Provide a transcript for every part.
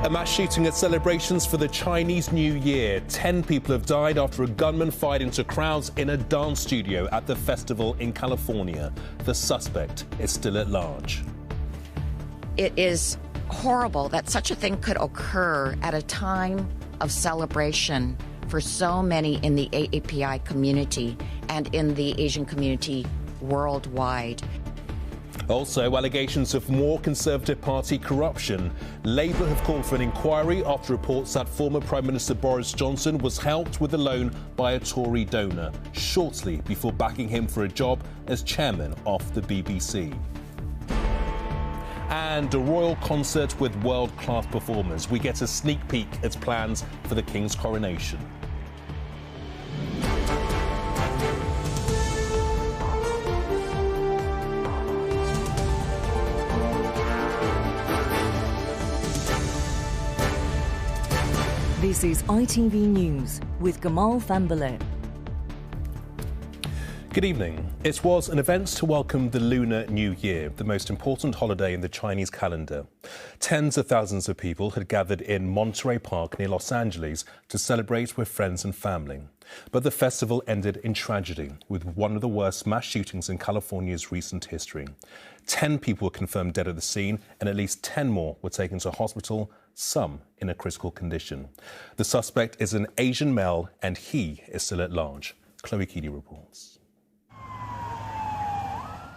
A mass shooting at celebrations for the Chinese New Year. 10 people have died after a gunman fired into crowds in a dance studio at the festival in California. The suspect is still at large. It is horrible that such a thing could occur at a time of celebration for so many in the AAPI community and in the Asian community worldwide. Also, allegations of more Conservative Party corruption. Labour have called for an inquiry after reports that former Prime Minister Boris Johnson was helped with a loan by a Tory donor shortly before backing him for a job as chairman of the BBC. And a royal concert with world-class performers. We get a sneak peek at plans for the King's coronation. This is ITV News with Gamal Fahnbulleh. Good evening. It was an event to welcome the Lunar New Year, the most important holiday in the Chinese calendar. Tens of thousands of people had gathered in Monterey Park near Los Angeles to celebrate with friends and family. But the festival ended in tragedy, with one of the worst mass shootings in California's recent history. 10 people were confirmed dead at the scene, and at least 10 more were taken to hospital, some in a critical condition. The suspect is an Asian male, and he is still at large. Chloe Keedy reports.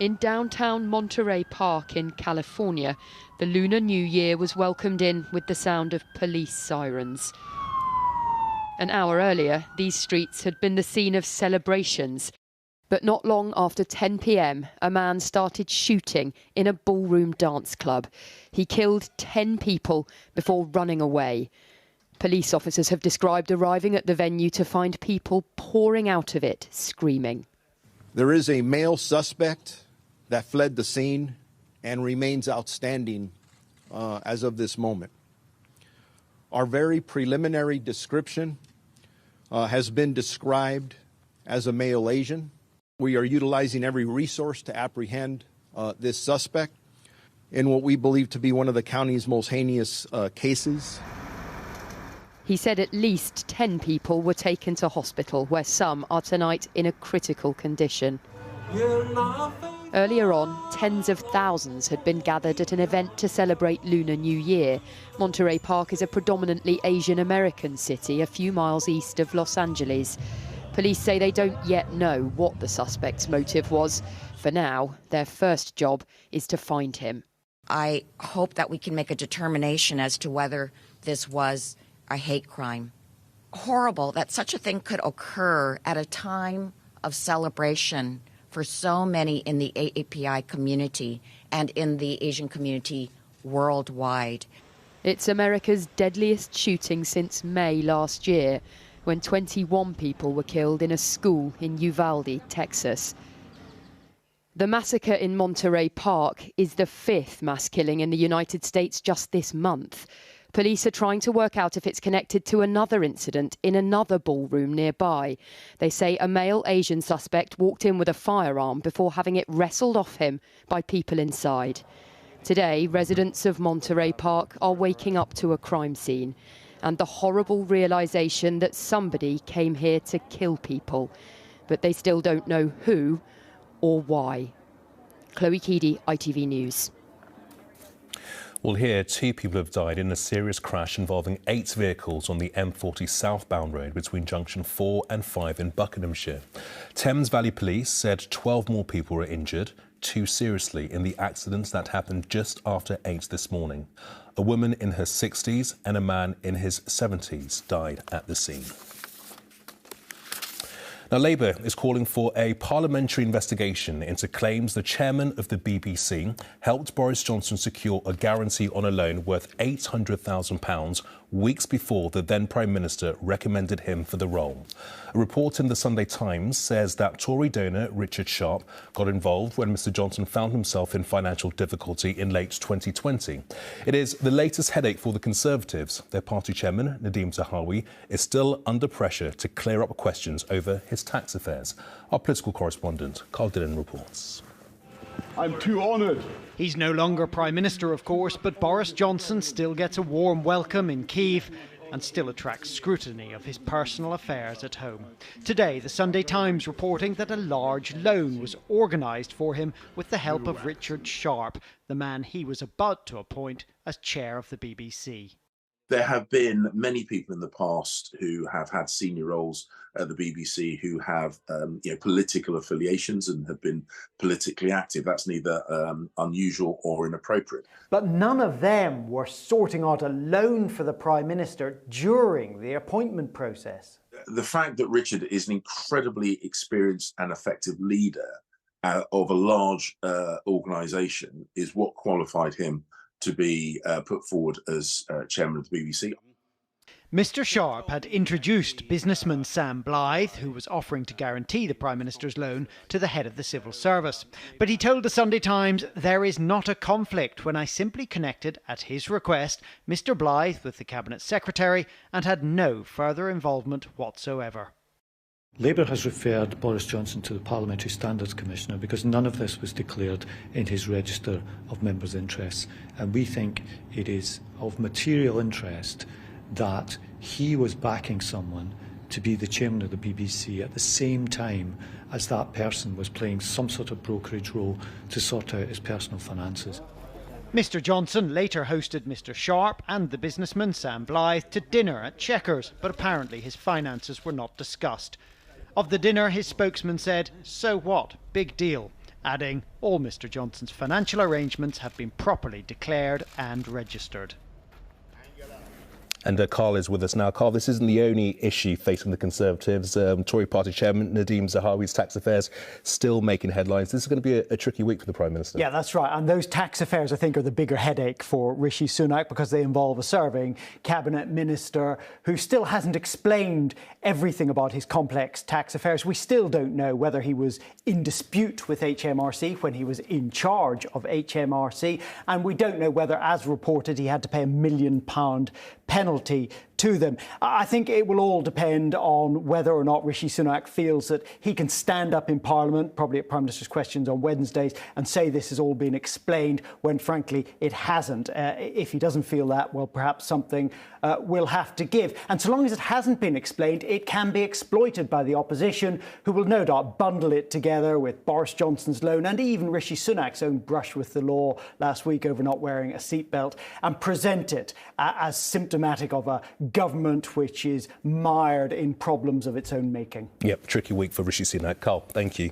In downtown Monterey Park in California, the Lunar New Year was welcomed in with the sound of police sirens. An hour earlier, these streets had been the scene of celebrations. But not long after 10 p.m, a man started shooting in a ballroom dance club. He killed 10 people before running away. Police officers have described arriving at the venue to find people pouring out of it, screaming. There is a male suspect that fled the scene and remains outstanding as of this moment. Our very preliminary description has been described as a male Asian. We are utilizing every resource to apprehend this suspect in what we believe to be one of the county's most heinous cases. He said at least 10 people were taken to hospital, where some are tonight in a critical condition. Earlier on, tens of thousands had been gathered at an event to celebrate Lunar New Year. Monterey Park is a predominantly Asian American city a few miles east of Los Angeles. Police say they don't yet know what the suspect's motive was. For now, their first job is to find him. I hope that we can make a determination as to whether this was a hate crime. Horrible that such a thing could occur at a time of celebration for so many in the AAPI community and in the Asian community worldwide. It's America's deadliest shooting since May last year, when 21 people were killed in a school in Uvalde, Texas. The massacre in Monterey Park is the 5th mass killing in the United States just this month. Police are trying to work out if it's connected to another incident in another ballroom nearby. They say a male Asian suspect walked in with a firearm before having it wrestled off him by people inside. Today, residents of Monterey Park are waking up to a crime scene and the horrible realisation that somebody came here to kill people, but they still don't know who or why. Chloe Keedy, ITV News. Well, here, 2 people have died in a serious crash involving 8 vehicles on the M40 southbound road between junction 4 and 5 in Buckinghamshire. Thames Valley Police said 12 more people were injured, 2 seriously, in the accidents that happened just after 8 this morning. A woman in her 60s and a man in his 70s died at the scene. Now, Labour is calling for a parliamentary investigation into claims the chairman of the BBC helped Boris Johnson secure a guarantee on a loan worth £800,000 weeks before the then Prime Minister recommended him for the role. A report in the Sunday Times says that Tory donor Richard Sharp got involved when Mr Johnson found himself in financial difficulty in late 2020. It is the latest headache for the Conservatives. Their party chairman, Nadhim Zahawi, is still under pressure to clear up questions over his tax affairs. Our political correspondent, Carl Dillon, reports. I'm too honoured. He's no longer Prime Minister, of course, but Boris Johnson still gets a warm welcome in Kyiv and still attracts scrutiny of his personal affairs at home. Today, the Sunday Times reporting that a large loan was organised for him with the help of Richard Sharp, the man he was about to appoint as chair of the BBC. There have been many people in the past who have had senior roles at the BBC who have political affiliations and have been politically active. That's neither unusual or inappropriate. But none of them were sorting out a loan for the Prime Minister during the appointment process. The fact that Richard is an incredibly experienced and effective leader of a large organisation is what qualified him to be put forward as chairman of the BBC. Mr Sharp had introduced businessman Sam Blythe, who was offering to guarantee the Prime Minister's loan, to the head of the civil service. But he told the Sunday Times, "There is not a conflict," when I simply connected, at his request, Mr Blythe with the Cabinet Secretary and had no further involvement whatsoever. Labour has referred Boris Johnson to the Parliamentary Standards Commissioner because none of this was declared in his register of members' interests. And we think it is of material interest that he was backing someone to be the chairman of the BBC at the same time as that person was playing some sort of brokerage role to sort out his personal finances. Mr Johnson later hosted Mr Sharp and the businessman Sam Blythe to dinner at Chequers, but apparently his finances were not discussed. Of the dinner, his spokesman said, "So what? Big deal," adding, "All Mr Johnson's financial arrangements have been properly declared and registered." And Carl is with us now. Carl, this isn't the only issue facing the Conservatives. Tory party chairman Nadhim Zahawi's tax affairs still making headlines. This is going to be a tricky week for the Prime Minister. Yeah, that's right. And those tax affairs, I think, are the bigger headache for Rishi Sunak because they involve a serving cabinet minister who still hasn't explained everything about his complex tax affairs. We still don't know whether he was in dispute with HMRC when he was in charge of HMRC. And we don't know whether, as reported, he had to pay £1 million penalty to them. I think it will all depend on whether or not Rishi Sunak feels that he can stand up in Parliament, probably at Prime Minister's questions on Wednesdays, and say this has all been explained when, frankly, it hasn't. If he doesn't feel that, well, perhaps something will have to give. And so long as it hasn't been explained, it can be exploited by the opposition, who will no doubt bundle it together with Boris Johnson's loan and even Rishi Sunak's own brush with the law last week over not wearing a seatbelt, and present it as symptomatic of a government which is mired in problems of its own making. Yep, tricky week for Rishi Sunak. Carl, thank you.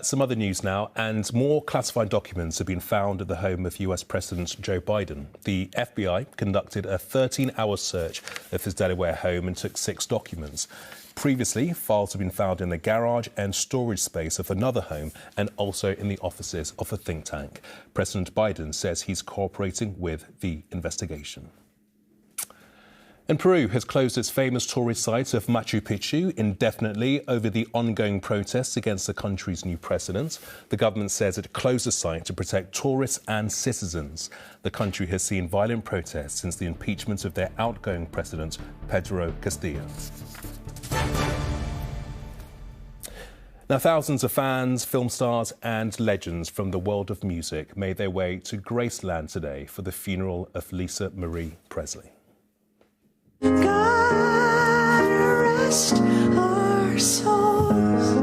Some other news now, and more classified documents have been found at the home of US President Joe Biden. The FBI conducted a 13-hour search of his Delaware home and took 6 documents. Previously, files have been found in the garage and storage space of another home and also in the offices of a think tank. President Biden says he's cooperating with the investigation. And Peru has closed its famous tourist site of Machu Picchu indefinitely over the ongoing protests against the country's new president. The government says it closed the site to protect tourists and citizens. The country has seen violent protests since the impeachment of their outgoing president, Pedro Castillo. Now, thousands of fans, film stars and legends from the world of music made their way to Graceland today for the funeral of Lisa Marie Presley. God rest our souls.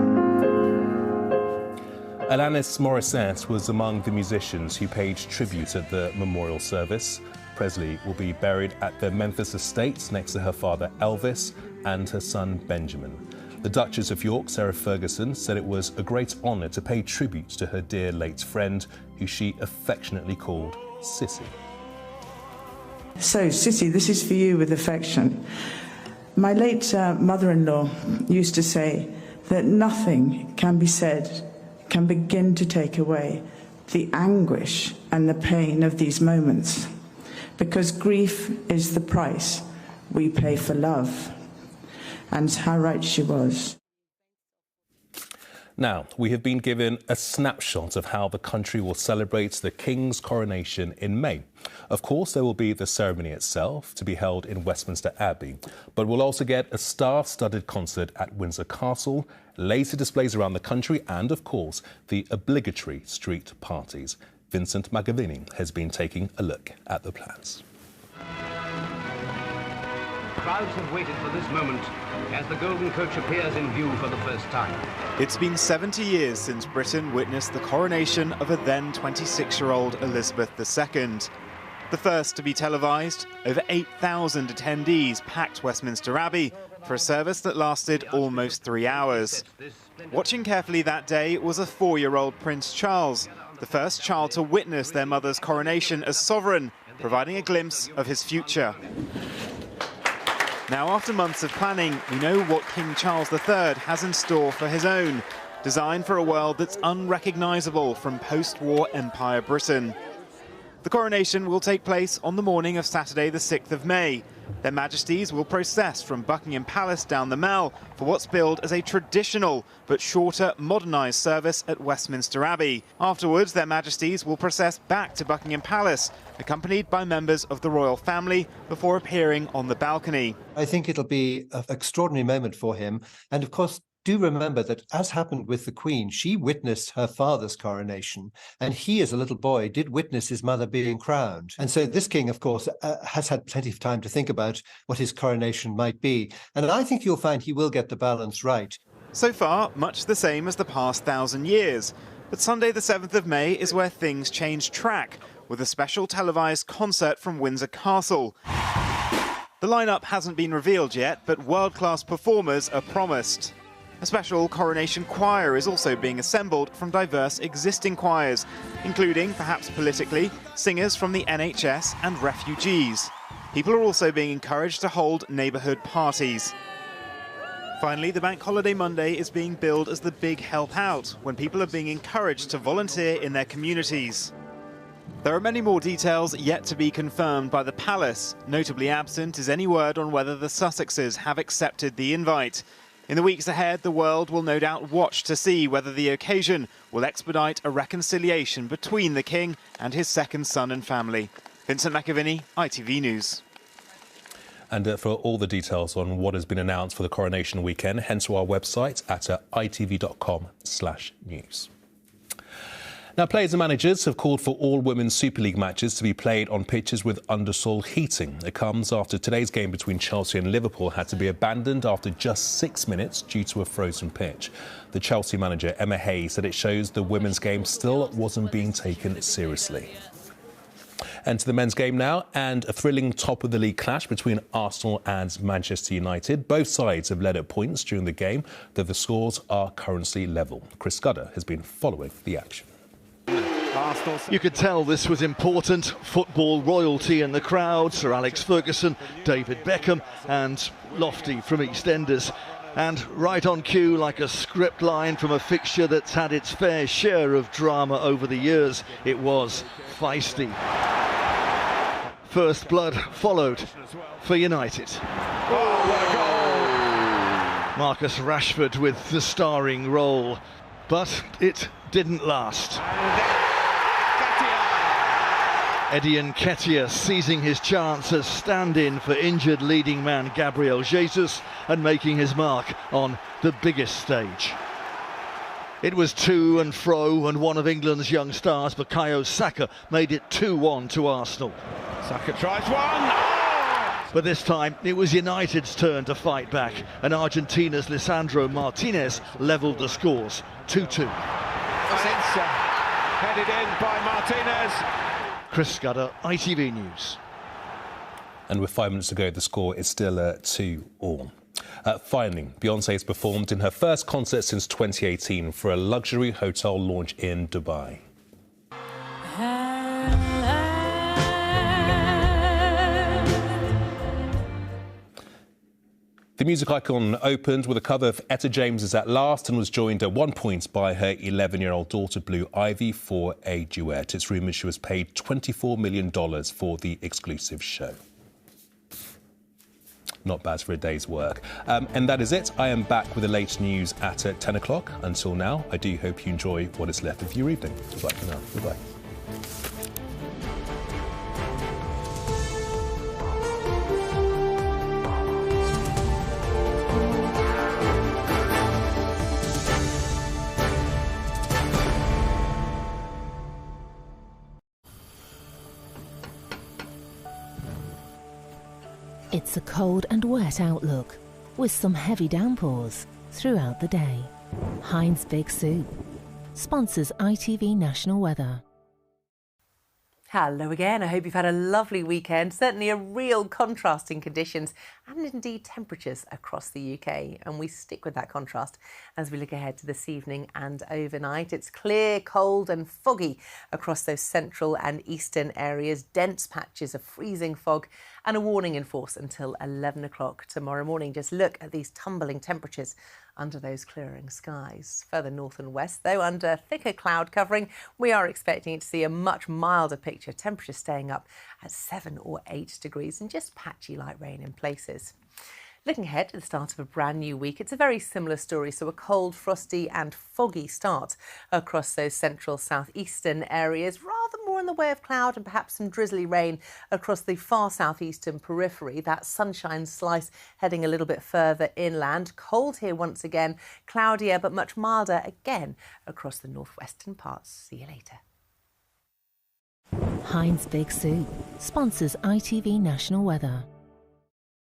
Alanis Morissette was among the musicians who paid tribute at the memorial service. Presley will be buried at the Memphis estate next to her father Elvis and her son Benjamin. The Duchess of York, Sarah Ferguson, said it was a great honour to pay tribute to her dear late friend, who she affectionately called Sissy. So, Sissy, this is for you with affection. My late mother-in-law used to say that nothing can be said can begin to take away the anguish and the pain of these moments, because grief is the price we pay for love. And how right she was. Now, we have been given a snapshot of how the country will celebrate the King's coronation in May. Of course, there will be the ceremony itself to be held in Westminster Abbey, but we'll also get a star-studded concert at Windsor Castle, laser displays around the country and, of course, the obligatory street parties. Vincent McAviney has been taking a look at the plans. Crowds have waited for this moment as the Golden Coach appears in view for the first time. It's been 70 years since Britain witnessed the coronation of a then 26-year-old Elizabeth II. The first to be televised, over 8,000 attendees packed Westminster Abbey for a service that lasted almost 3 hours. Watching carefully that day was a 4-year-old Prince Charles, the first child to witness their mother's coronation as sovereign, providing a glimpse of his future. Now, after months of planning, we know what King Charles III has in store for his own, designed for a world that's unrecognisable from post-war Empire Britain. The coronation will take place on the morning of Saturday the 6th of May. Their Majesties will process from Buckingham Palace down the Mall for what's billed as a traditional but shorter modernised service at Westminster Abbey. Afterwards, their Majesties will process back to Buckingham Palace, accompanied by members of the royal family, before appearing on the balcony. I think it'll be an extraordinary moment for him. And of course, do remember that, as happened with the Queen, she witnessed her father's coronation, and he, as a little boy, did witness his mother being crowned. And so this king, of course, has had plenty of time to think about what his coronation might be. And I think you'll find he will get the balance right. So far, much the same as the past 1,000 years. But Sunday the 7th of May is where things change track, with a special televised concert from Windsor Castle. The lineup hasn't been revealed yet, but world-class performers are promised. A special coronation choir is also being assembled from diverse existing choirs, including, perhaps politically, singers from the NHS and refugees. People are also being encouraged to hold neighbourhood parties. Finally, the Bank Holiday Monday is being billed as the big help out, when people are being encouraged to volunteer in their communities. There are many more details yet to be confirmed by the Palace. Notably absent is any word on whether the Sussexes have accepted the invite. In the weeks ahead, the world will no doubt watch to see whether the occasion will expedite a reconciliation between the King and his second son and family. Vincent McAviney, ITV News. And for all the details on what has been announced for the coronation weekend, head to our website at itv.com/news. Now, players and managers have called for all women's Super League matches to be played on pitches with undersoil heating. It comes after today's game between Chelsea and Liverpool had to be abandoned after just 6 minutes due to a frozen pitch. The Chelsea manager, Emma Hayes, said it shows the women's game still wasn't being taken seriously. And to the men's game now, and a thrilling top-of-the-league clash between Arsenal and Manchester United. Both sides have led at points during the game, though the scores are currently level. Chris Scudder has been following the action. You could tell this was important. Football royalty in the crowd, Sir Alex Ferguson, David Beckham and Lofty from EastEnders. And right on cue, like a script line from a fixture that's had its fair share of drama over the years, it was feisty. First blood followed for United. Oh, what a goal! Marcus Rashford with the starring role, but it didn't last. Eddie Nketiah seizing his chance as stand-in for injured leading man Gabriel Jesus and making his mark on the biggest stage. It was to and fro, and one of England's young stars, Bukayo Saka, made it 2-1 to Arsenal. Saka tries one! Oh! But this time it was United's turn to fight back, and Argentina's Lisandro Martinez levelled the scores 2-2. Headed in by Martinez. Chris Scudder, ITV News. And with 5 minutes to go, the score is still 2-2. Finally, Beyonce has performed in her first concert since 2018 for a luxury hotel launch in Dubai. The music icon opened with a cover of Etta James's At Last and was joined at one point by her 11-year-old daughter Blue Ivy for a duet. It's rumoured she was paid $24 million for the exclusive show. Not bad for a day's work. And that is it. I am back with the latest news at 10 o'clock. Until now, I do hope you enjoy what is left of your evening. Goodbye for now. Goodbye. It's a cold and wet outlook, with some heavy downpours throughout the day. Heinz Big Soup sponsors ITV National Weather. Hello again. I hope you've had a lovely weekend. Certainly a real contrast in conditions and indeed temperatures across the UK. And we stick with that contrast as we look ahead to this evening and overnight. It's clear, cold and foggy across those central and eastern areas. Dense patches of freezing fog and a warning in force until 11 o'clock tomorrow morning. Just look at these tumbling temperatures under those clearing skies. Further north and west, though, under thicker cloud covering, we are expecting to see a much milder picture. Temperatures staying up at 7 or 8 degrees and just patchy light rain in places. Looking ahead to the start of a brand new week, it's a very similar story. So a cold, frosty and foggy start across those central southeastern areas. Rather more in the way of cloud and perhaps some drizzly rain across the far southeastern periphery. That sunshine slice heading a little bit further inland. Cold here once again, cloudier but much milder again across the northwestern parts. See you later. Heinz Big Soup sponsors ITV National Weather.